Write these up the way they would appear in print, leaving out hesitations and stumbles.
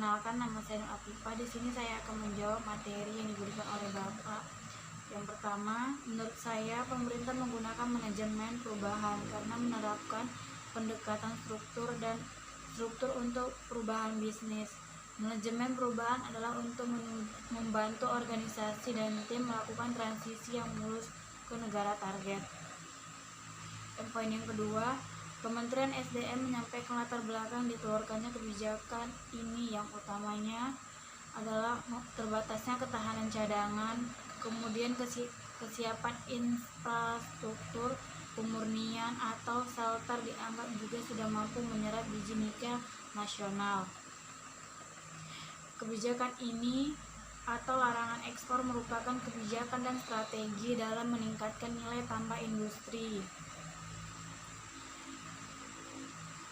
Perkenalkan, nama saya Nur Afifa. Di sini saya akan menjawab materi yang diberikan oleh Bapak. Yang pertama, menurut saya pemerintah menggunakan manajemen perubahan karena menerapkan pendekatan struktur untuk perubahan bisnis. Manajemen perubahan adalah untuk membantu organisasi dan tim melakukan transisi yang mulus ke negara target. Dan poin yang kedua, Kementerian SDM menyampaikan latar belakang dikeluarkannya kebijakan ini, yang utamanya adalah terbatasnya ketahanan cadangan, kemudian kesiapan infrastruktur pemurnian atau smelter dianggap juga sudah mampu menyerap biji nikel nasional. Kebijakan ini atau larangan ekspor merupakan kebijakan dan strategi dalam meningkatkan nilai tambah industri.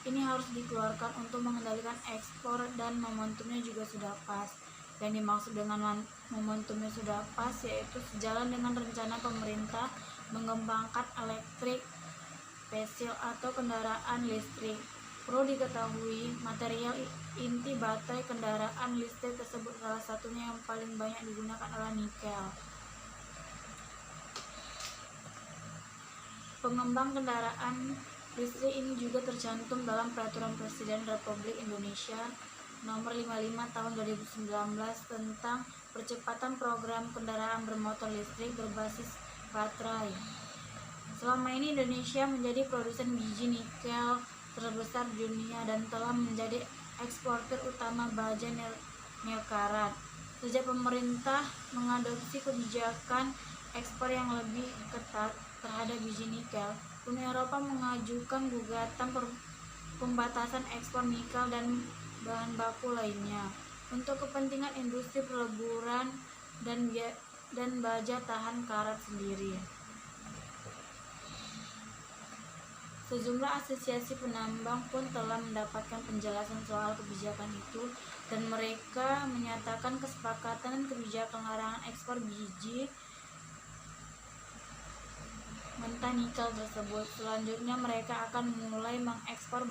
Ini harus dikeluarkan untuk mengendalikan ekspor dan momentumnya juga sudah pas. Yang dimaksud dengan momentumnya sudah pas yaitu sejalan dengan rencana pemerintah mengembangkan elektrik vehicle atau kendaraan listrik. Perlu diketahui, material inti baterai kendaraan listrik tersebut salah satunya yang paling banyak digunakan adalah nikel. Pengembang kendaraan listrik ini juga tercantum dalam Peraturan Presiden Republik Indonesia Nomor 55 Tahun 2019 tentang percepatan program kendaraan bermotor listrik berbasis baterai. Selama ini Indonesia menjadi produsen biji nikel terbesar di dunia dan telah menjadi eksportir utama baja nil karat. Sejak pemerintah mengadopsi kebijakan ekspor yang lebih ketat terhadap biji nikel, Uni Eropa mengajukan gugatan pembatasan ekspor nikel dan bahan baku lainnya untuk kepentingan industri peleburan dan baja tahan karat sendiri. Sejumlah asosiasi penambang pun telah mendapatkan penjelasan soal kebijakan itu dan mereka menyatakan kesepakatan kebijakan larangan ekspor biji mentah nikel tersebut. Selanjutnya mereka akan mulai mengekspor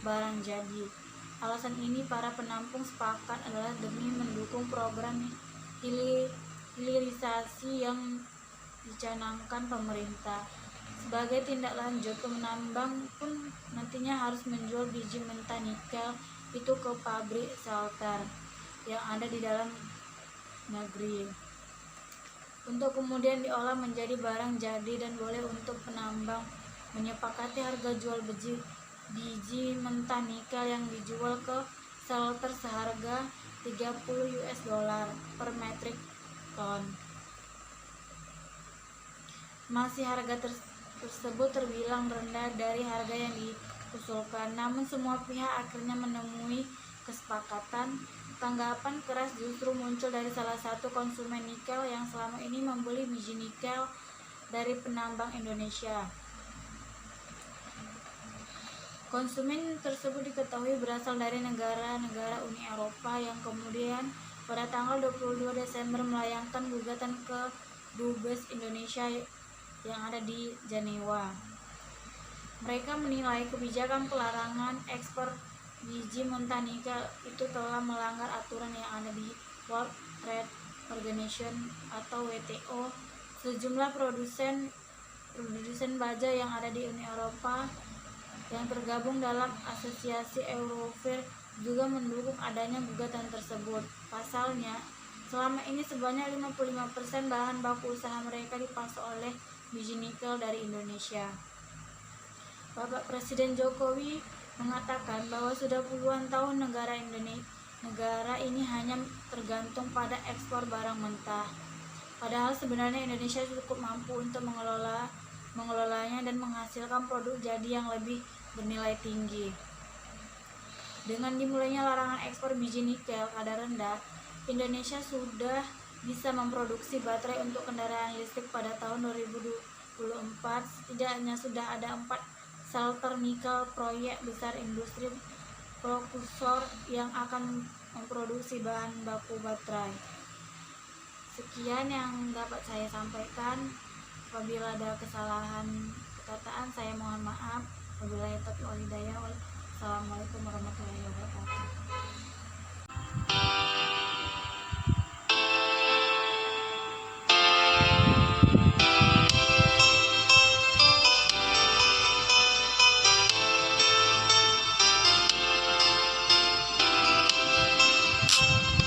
barang jadi. Alasan ini para penampung sepakat adalah demi mendukung program hilirisasi yang dicanangkan pemerintah. Sebagai tindak lanjut, penambang pun nantinya harus menjual biji mentah nikel itu ke pabrik smelter yang ada di dalam negeri untuk kemudian diolah menjadi barang jadi, dan boleh untuk penambang menyepakati harga jual biji mentah nikel yang dijual ke smelter seharga $30 per metrik ton. Masih harga tersebut terbilang rendah dari harga yang diusulkan, namun semua pihak akhirnya menemui kesepakatan. Tanggapan keras justru muncul dari salah satu konsumen nikel yang selama ini membeli biji nikel dari penambang Indonesia. Konsumen tersebut diketahui berasal dari negara-negara Uni Eropa yang kemudian pada tanggal 22 Desember melayangkan gugatan ke Dubes Indonesia yang ada di Jenewa. Mereka menilai kebijakan pelarangan ekspor biji mentah nikel itu telah melanggar aturan yang ada di World Trade Organization atau WTO. Sejumlah produsen baja yang ada di Uni Eropa yang tergabung dalam asosiasi Eurofer juga mendukung adanya gugatan tersebut. Pasalnya, selama ini sebanyak 55% bahan baku usaha mereka dipasok oleh biji nikel dari Indonesia. Bapak Presiden Jokowi mengatakan bahwa sudah puluhan tahun negara ini hanya tergantung pada ekspor barang mentah. Padahal sebenarnya Indonesia cukup mampu untuk mengelolanya dan menghasilkan produk jadi yang lebih bernilai tinggi. Dengan dimulainya larangan ekspor biji nikel kadar rendah, Indonesia sudah bisa memproduksi baterai untuk kendaraan listrik pada tahun 2024. Setidaknya sudah ada 4 smelter nikel proyek besar industri prekursor yang akan memproduksi bahan baku baterai. Sekian yang dapat saya sampaikan. Apabila ada kesalahan perkataan, saya mohon maaf. Wabillahi taufiq wal hidayah. Wassalamualaikum warahmatullahi wabarakatuh.